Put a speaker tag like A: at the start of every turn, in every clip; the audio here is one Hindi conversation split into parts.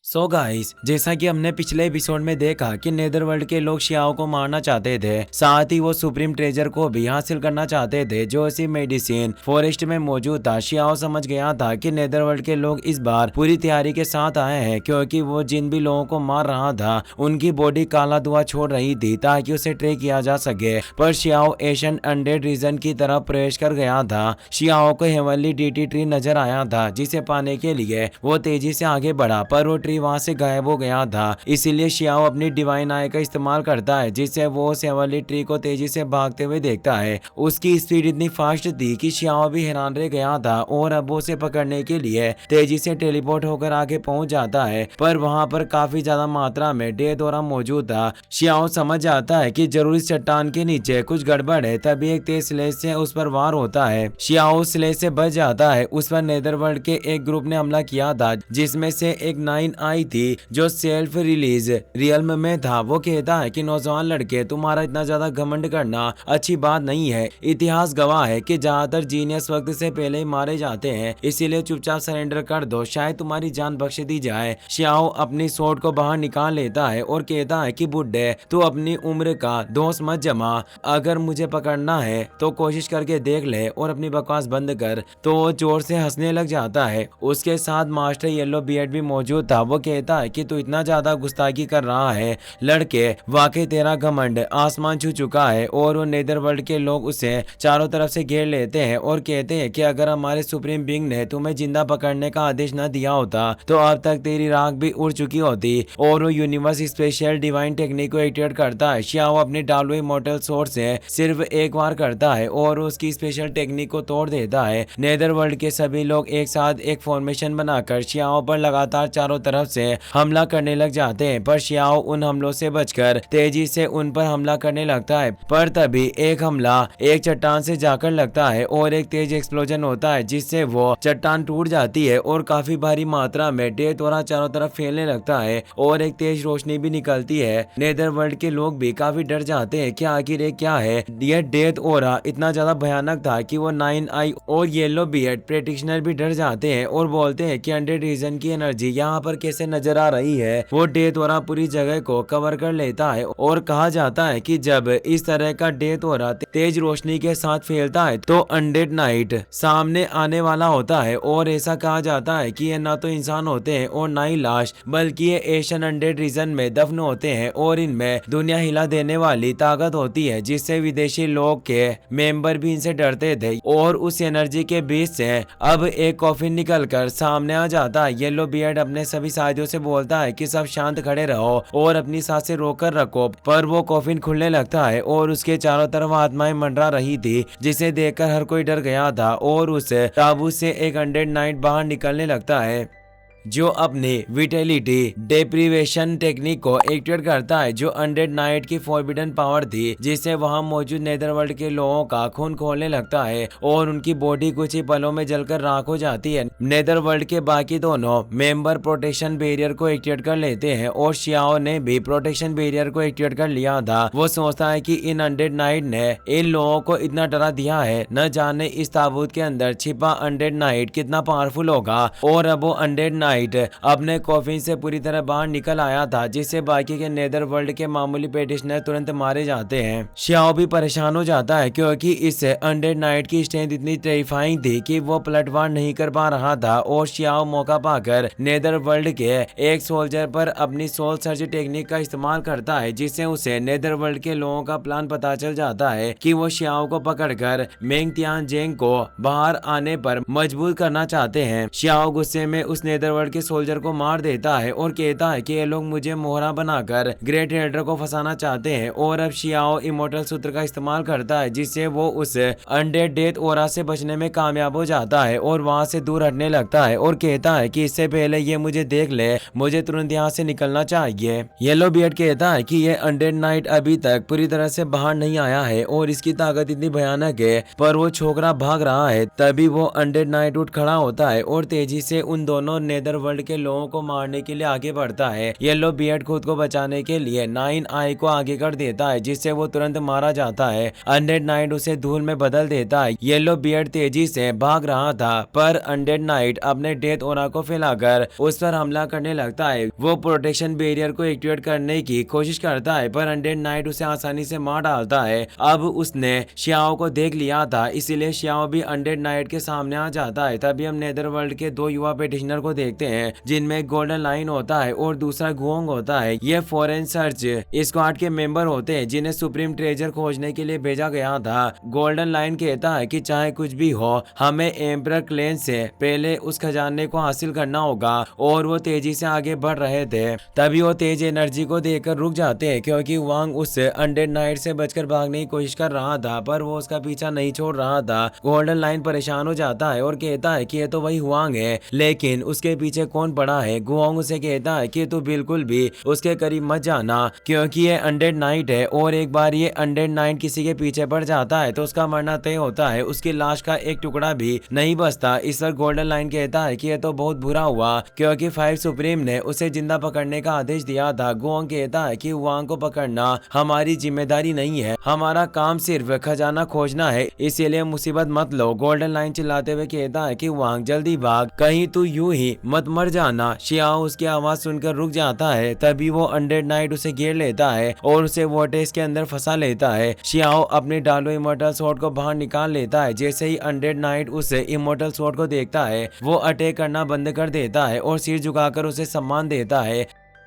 A: सो गाइस, जैसा कि हमने पिछले एपिसोड में देखा कि नेदरवर्ल्ड के लोग शियाओ को मारना चाहते थे, साथ ही वो सुप्रीम ट्रेजर को भी हासिल करना चाहते थे जो इसी मेडिसिन फॉरेस्ट में मौजूद था। शियाओ समझ गया था कि नेदरवर्ल्ड के लोग इस बार पूरी तैयारी के साथ आए हैं, क्योंकि वो जिन भी लोगों को मार रहा था उनकी बॉडी काला धुआं छोड़ रही थी ताकि उसे ट्रेक किया जा सके। पर शियाओ एशियन अनडेड रीजन की तरफ प्रवेश कर गया था। शियाओ को हेवनली डीटी ट्री नजर आया था, जिसे पाने के लिए वो तेजी से आगे बढ़ा, पर वो ट्री वहां से गायब हो गया था। इसीलिए शियाओ अपनी डिवाइन आई का इस्तेमाल करता है, जिससे वो उस हेवनली ट्री को तेजी से भागते हुए देखता है। उसकी स्पीड इतनी फास्ट थी कि शियाओ भी हैरान रह गया था और अब उसे पकड़ने के लिए तेजी से टेलीपोर्ट होकर आगे पहुंच जाता है। पर वहां पर काफी ज्यादा मात्रा में डेथोरा मौजूद था। शियाओ समझ जाता है कि जरूर इस चट्टान के नीचे कुछ गड़बड़ है। तभी एक तेज स्लेज से उस पर वार होता है। शियाओ स्लेज से बच जाता है। उस पर नेदरवर्ल्ड के एक ग्रुप ने हमला किया था, जिसमें से एक 9 आई थी जो सेल्फ रिलीज रियल्म में था। वो कहता है कि नौजवान लड़के, तुम्हारा इतना ज्यादा घमंड करना अच्छी बात नहीं है। इतिहास गवाह है कि ज्यादातर जीनियस वक्त से पहले ही मारे जाते हैं, इसीलिए चुपचाप सरेंडर कर दो, शायद तुम्हारी जान बख्श दी जाए। शियाओ अपनी सोट को बाहर निकाल लेता है और कहता है कि बुड्ढे, तू अपनी उम्र का दोस्त मत जमा। अगर मुझे पकड़ना है तो कोशिश करके देख ले और अपनी बकवास बंद कर। तो वो जोर से हंसने लग जाता है। उसके साथ मास्टर येलो बियर्ड भी मौजूद था। वो कहता है कि तू इतना ज्यादा गुस्ताखी कर रहा है लड़के, वाकई तेरा घमंड आसमान छू चुका है। और वो नेदरवर्ल्ड के लोग उसे चारों तरफ से घेर लेते हैं और कहते हैं कि अगर हमारे सुप्रीम बिंग ने तुम्हें जिंदा पकड़ने का आदेश न दिया होता तो अब तक तेरी राख भी उड़ चुकी होती। और वो यूनिवर्स स्पेशल डिवाइन टेक्निक को एक्टिवेट करता है। शियाओ अपनी डालू इमॉर्टल सोर्स से सिर्फ एक बार करता है और उसकी स्पेशल टेक्निक को तोड़ देता है। नेदरवर्ल्ड के सभी लोग एक साथ एक फॉर्मेशन बनाकर शियाओ पर लगातार चारों तरफ से हमला करने लग जाते हैं, पर शियाओ उन हमलों से बचकर तेजी से उन पर हमला करने लगता है। पर तभी एक हमला एक चट्टान से जाकर लगता है और एक तेज एक्सप्लोजन होता है, जिससे वो चट्टान टूट जाती है और काफी भारी मात्रा में डेथोरा चारों तरफ फैलने लगता है और एक तेज रोशनी भी निकलती है। नेदरवर्ल्ड के लोग भी काफी डर जाते हैं कि आखिर ये क्या है। यह डेथ ओरा इतना ज्यादा भयानक था कि वो 9 आई और येलो बियर्ड प्रैक्टिशनर भी डर जाते हैं और बोलते हैं कि अनडेड रीजन की एनर्जी यहाँ पर कैसे नजर आ रही है। वो डेथोरा पूरी जगह को कवर कर लेता है और कहा जाता है कि जब इस तरह का डेथोरा तेज रोशनी के साथ फैलता है तो अनडेड नाइट सामने आने वाला होता है। और ऐसा कहा जाता है कि ये ना तो इंसान होते हैं और ना ही लाश, बल्कि ये एशियन अनडेड रीजन में दफन होते हैं और इनमें दुनिया हिला देने वाली ताकत होती है, जिससे विदेशी लोग के मेंबर भी इनसे डरते थे। और उस एनर्जी के बीच से अब एक कॉफिन निकलकर सामने आ जाता है। येलो बियर्ड अपने सभी साथियों से बोलता है कि सब शांत खड़े रहो और अपनी सांसें रोकर रखो। पर वो कॉफिन खुलने लगता है और उसके चारों तरफ आत्माएं मंडरा रही थी, जिसे देखकर हर कोई डर गया था। और उस ताबूत से एक अनडेड नाइट बाहर निकलने लगता है, जो अपनी विटेलिटी डेप्रीवेशन टेक्निक को एक्टिवेट करता है, जो अनडेड नाइट की फॉरबिडन पावर थी, जिससे वहां मौजूद नेदरवर्ल्ड के लोगों का खून खोलने लगता है और उनकी बॉडी कुछ ही पलों में जलकर राख हो जाती है। नेदरवर्ल्ड के बाकी दोनों मेंबर प्रोटेक्शन बैरियर को एक्टिवेट कर लेते हैं और शियाओ ने भी प्रोटेक्शन बैरियर को एक्टिवेट कर लिया था। वो सोचता है कि इन अनडेड नाइट ने इन लोगों को इतना डरा दिया है, न जाने इस ताबूत के अंदर छिपा अनडेड नाइट कितना पावरफुल होगा। और अब वो अनडेड नाइट अपने कॉफिन से पूरी तरह बाहर निकल आया था, जिससे बाकी के नेदरवर्ल्ड के मामूली पेटिशनर तुरंत मारे जाते हैं। शियाओ भी परेशान हो जाता है, क्योंकि इस अनडेड नाइट की स्ट्रेंथ इतनी टेरिफाइंग थी कि वो पलटवार नहीं कर पा रहा था। और शियाओ मौका पाकर नेदरवर्ल्ड के एक सोल्जर पर अपनी सोल सर्च टेक्निक का इस्तेमाल करता है, जिससे उसे नेदरवर्ल्ड के लोगों का प्लान पता चल जाता है कि वो शियाओ को पकड़कर मेंग तियानजेंग को बाहर आने पर मजबूर करना चाहते हैं। शियाओ गुस्से में उस नेदरवर्ल्ड के सोल्जर को मार देता है और कहता है कि ये लोग मुझे मोहरा बनाकर ग्रेट रेडर को फंसाना चाहते हैं। और अब शियाओ इमोर्टल सूत्र का इस्तेमाल करता है, जिससे वो उस अनडेड डेथ ओरा से बचने में कामयाब हो जाता है और वहां से दूर हटने लगता है और कहता है कि इससे पहले ये मुझे देख ले, मुझे तुरंत यहाँ से निकलना चाहिए। येलो बियर्ड कहता है कि ये अनडेड नाइट अभी तक पूरी तरह से बाहर नहीं आया है और इसकी ताकत इतनी भयानक है, पर वो छोकरा भाग रहा है। तभी वो अनडेड नाइट उठ खड़ा होता है और तेजी से उन दोनों नेदर नेदरवर्ल्ड के लोगों को मारने के लिए आगे बढ़ता है। येलो बियर्ड खुद को बचाने के लिए 9 आई को आगे कर देता है, जिससे वो तुरंत मारा जाता है। अनडेड नाइट उसे धूल में बदल देता है। येलो बियर्ड तेजी से भाग रहा था, पर अनडेड नाइट अपने डेथ ऑरा को फैलाकर उस पर हमला करने लगता है। वो प्रोटेक्शन बैरियर को एक्टिवेट करने की कोशिश करता है, पर अनडेड नाइट उसे आसानी से मार डालता है। अब उसने शियाओ को देख लिया था, इसीलिए शियाओ भी अनडेड नाइट के सामने आ जाता है। तभी हम नेदरवर्ल्ड के 2 युवा पेटिशनर को देखते हैं, जिनमें एक गोल्डन लाइन होता है और दूसरा गुओंग होता है। ये फॉरेन सर्च स्क्वाड के मेंबर होते हैं, जिन्हें सुप्रीम ट्रेजर खोजने के लिए भेजा गया था। गोल्डन लाइन कहता है कि चाहे कुछ भी हो, हमें एम्परर क्लेन से पहले उस खजाने को हासिल करना होगा, और वो तेजी से आगे बढ़ रहे थे। तभी वो तेज एनर्जी को देखकर रुक जाते हैं, क्योंकि वांग उस अनडेड नाइट से बचकर भागने की कोशिश कर रहा था, पर वो उसका पीछा नहीं छोड़ रहा था। गोल्डन लाइन परेशान हो जाता है और कहता है कि ये तो वही हुआंग है, लेकिन उसके पीछे कौन पड़ा है। गुओंग उसे कहता है कि तू बिल्कुल भी उसके करीब मत जाना, क्योंकि ये अनडेड नाइट है, और एक बार ये अनडेड नाइट किसी के पीछे पड़ जाता है तो उसका मरना तय होता है। उसकी लाश का एक टुकड़ा भी नहीं बचता। इस पर गोल्डन लाइन कहता है कि ये तो बहुत बुरा हुआ, क्योंकि 5 सुप्रीम ने उसे जिंदा पकड़ने का आदेश दिया था। गुओंग कहता है कि वांग को पकड़ना हमारी जिम्मेदारी नहीं है, हमारा काम सिर्फ खजाना खोजना है, इसीलिए मुसीबत मत लो। गोल्डन लाइन चिल्लाते हुए कहता है कि वांग जल्दी भाग, कहीं तू यूं ही मत मर जाना। शियाओ उसकी आवाज सुनकर रुक जाता है। तभी वो अनडेड नाइट उसे घेर लेता है और उसे वोटेस के अंदर फंसा लेता है। शियाओ अपने डालो इमोर्टल स्वॉर्ड को बाहर निकाल लेता है। जैसे ही अनडेड नाइट उसे इमोर्टल स्वॉर्ड को देखता है, वो अटैक करना बंद कर देता है और सिर झुकाकर उसे सम्मान देता है।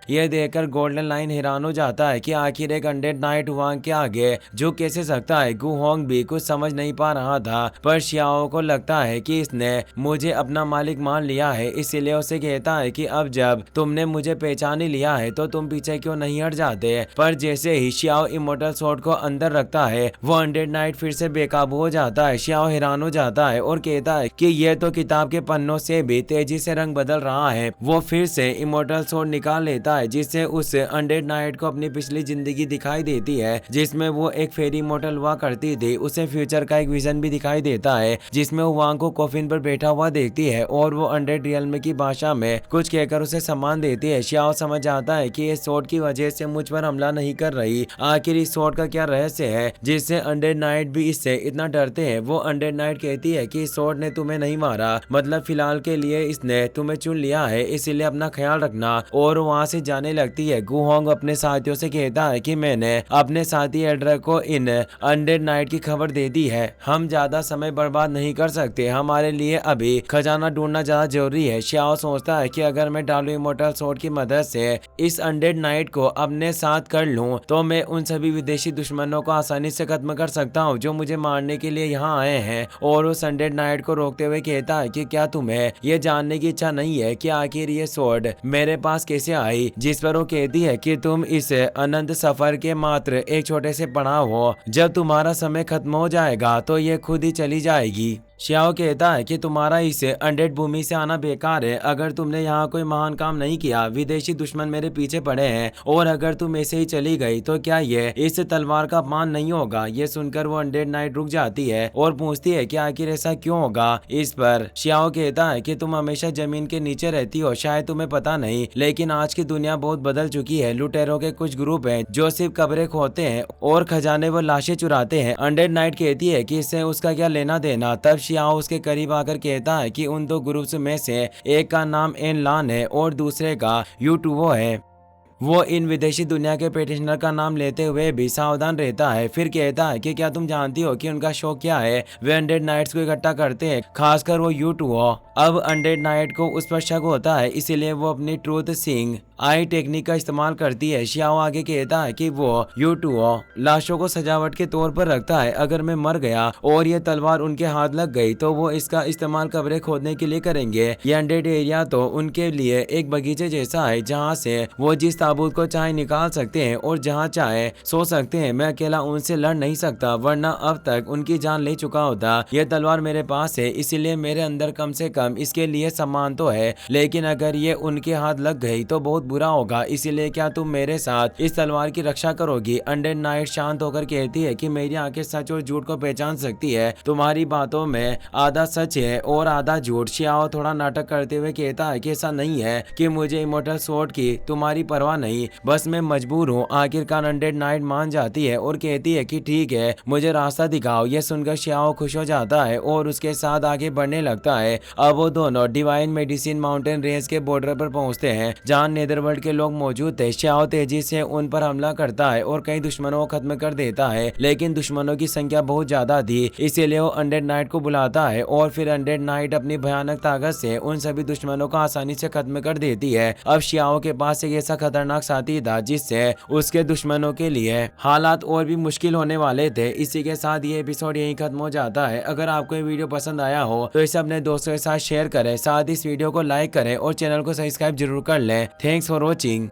A: यह देखकर गोल्डन लाइन हैरान हो जाता है कि आखिर एक अनडेड नाइट वांग के आगे झुक कैसे सकता है। गुओंग भी कुछ समझ नहीं पा रहा था, पर शियाओ को लगता है कि इसने मुझे अपना मालिक मान लिया है, इसीलिए उसे कहता है कि अब जब तुमने मुझे पहचान ही लिया है तो तुम पीछे क्यों नहीं हट जाते। पर जैसे ही शियाओ इमोर्टल स्वॉर्ड को अंदर रखता है, वो अनडेड नाइट फिर से बेकाबू हो जाता है। शियाओ हैरान हो जाता है और कहता है कि यह तो किताब के पन्नों से भी तेजी से रंग बदल रहा है। वो फिर से इमोर्टल स्वॉर्ड निकाल लेता है, जिससे उस अनडेड नाइट को अपनी पिछली जिंदगी दिखाई देती है, जिसमें वो एक फेरी मॉडल हुआ करती थी। उसे फ्यूचर का एक विजन भी दिखाई देता है, जिसमें वो वांग को कॉफिन पर बैठा हुआ देखती है और वो अनडेड रियल्म की भाषा में कुछ कहकर उसे सम्मान देती है। शियाओ समझ जाता है कि इस स्वॉर्ड की वजह से मुझ पर हमला नहीं कर रही। आखिर इस स्वॉर्ड का क्या रहस्य है जिससे अनडेड नाइट भी इससे इतना डरते हैं। वो अनडेड नाइट कहती है कि इस स्वॉर्ड ने तुम्हें नहीं मारा, मतलब फिलहाल के लिए इसने तुम्हें चुन लिया है, इसीलिए अपना ख्याल रखना। और वहाँ से जाने लगती है। गुओंग अपने साथियों से कहता है कि मैंने अपने साथी एल्ड्रा को इन अनडेड नाइट की खबर दे दी है, हम ज्यादा समय बर्बाद नहीं कर सकते, हमारे लिए अभी खजाना ढूंढना ज्यादा जरूरी है। शियाओ सोचता है कि अगर मैं डालू इमोर्टल स्वॉर्ड की मदद से इस अनडेड नाइट को अपने साथ कर लूं, तो मैं उन सभी विदेशी दुश्मनों को आसानी से खत्म कर सकता हूं जो मुझे मारने के लिए यहाँ आए हैं। और उस अनडेड नाइट को रोकते हुए कहता है कि क्या तुम्हें ये जानने की इच्छा नहीं है कि आखिर ये स्वॉर्ड मेरे पास कैसे आई। जिस पर वो कहती है कि तुम इस अनंत सफर के मात्र एक छोटे से पड़ाव हो, जब तुम्हारा समय खत्म हो जाएगा तो ये खुद ही चली जाएगी। शियाओ कहता है कि तुम्हारा इस अनडेड भूमि से आना बेकार है, अगर तुमने यहाँ कोई महान काम नहीं किया, विदेशी दुश्मन मेरे पीछे पड़े हैं, और अगर तुम ऐसे ही चली गई तो क्या ये इस तलवार का अपमान नहीं होगा। ये सुनकर वो अनडेड नाइट रुक जाती है और पूछती है कि आखिर ऐसा क्यों होगा। इस पर शियाओ कहता है कि तुम हमेशा जमीन के नीचे रहती हो, शायद तुम्हें पता नहीं, लेकिन आज की दुनिया बहुत बदल चुकी है। लुटेरों के कुछ ग्रुप हैं जो सिर्फ कब्रें खोदते हैं और खजाने व लाशें चुराते हैं। अनडेड नाइट कहती है कि इससे उसका क्या लेना देना। तब शियाओ उसके करीब आकर कहता है कि उन 2 ग्रुप्स में से एक का नाम एन लान है और दूसरे का यूटुवो है। वो इन विदेशी दुनिया के पेटिशनर का नाम लेते हुए भी सावधान रहता है। फिर कहता है कि क्या तुम जानती हो कि उनका शौक क्या है। वे अनडेड नाइट्स को इकट्ठा करते हैं, खासकर वो यूटुवो। अब अनडेड नाइट को उस पर शक होता है, इसीलिए वो अपनी ट्रूथ सीइंग आई टेक्निक का इस्तेमाल करती है। शियाओ आगे कहता है कि वो यूटुवो लाशों को सजावट के तौर पर रखता है, अगर मैं मर गया और ये तलवार उनके हाथ लग गई तो वो इसका इस्तेमाल कब्रें खोदने के लिए करेंगे। ये अनडेड एरिया तो उनके लिए एक बगीचे जैसा है, जहाँ से वो जिस ताबूत को चाहे निकाल सकते हैं और जहाँ चाहे सो सकते हैं। मैं अकेला उनसे लड़ नहीं सकता, वरना अब तक उनकी जान ले चुका होता। यह तलवार मेरे पास है, इसीलिए मेरे अंदर कम से कम इसके लिए सम्मान तो है, लेकिन अगर ये उनके हाथ लग गई तो बहुत बुरा होगा। इसीलिए क्या तुम मेरे साथ इस तलवार की रक्षा करोगी? अनडेड नाइट शांत होकर कहती है कि मेरी आंखें सच और झूठ को पहचान सकती है, तुम्हारी बातों में आधा सच है और आधा झूठ। शियाओ थोड़ा नाटक करते हुए कहता है कि ऐसा नहीं है कि मुझे इमोर्टल स्वॉर्ड की तुम्हारी परवाह नहीं, बस मैं मजबूर हूँ। आखिरकार अनडेड नाइट मान जाती है और कहती है कि ठीक है, मुझे रास्ता दिखाओ। यह सुनकर शियाओ खुश हो जाता है और उसके साथ आगे बढ़ने लगता है। अब वो दोनों डिवाइन मेडिसिन माउंटेन रेंज के बॉर्डर पर पहुंचते हैं, जहां नेदरवर्ल्ड के लोग मौजूद थे। शियाओ तेजी से उन पर हमला करता है और कई दुश्मनों को खत्म कर देता है, लेकिन दुश्मनों की संख्या बहुत ज्यादा थी, इसीलिए वो अनडेड नाइट को बुलाता है और फिर अनडेड नाइट अपनी भयानक ताकत से उन सभी दुश्मनों को आसानी से खत्म कर देती है। अब शियाओ के पास एक ऐसा खतरनाक साथी था जिससे उसके दुश्मनों के लिए हालात और भी मुश्किल होने वाले थे। इसी के साथ ये एपिसोड यहीं खत्म हो जाता है। अगर आपको ये वीडियो पसंद आया हो तो इसे अपने दोस्तों के साथ शेयर करें, साथ ही इस वीडियो को लाइक करें और चैनल को सब्सक्राइब जरूर कर लें। Thanks for watching.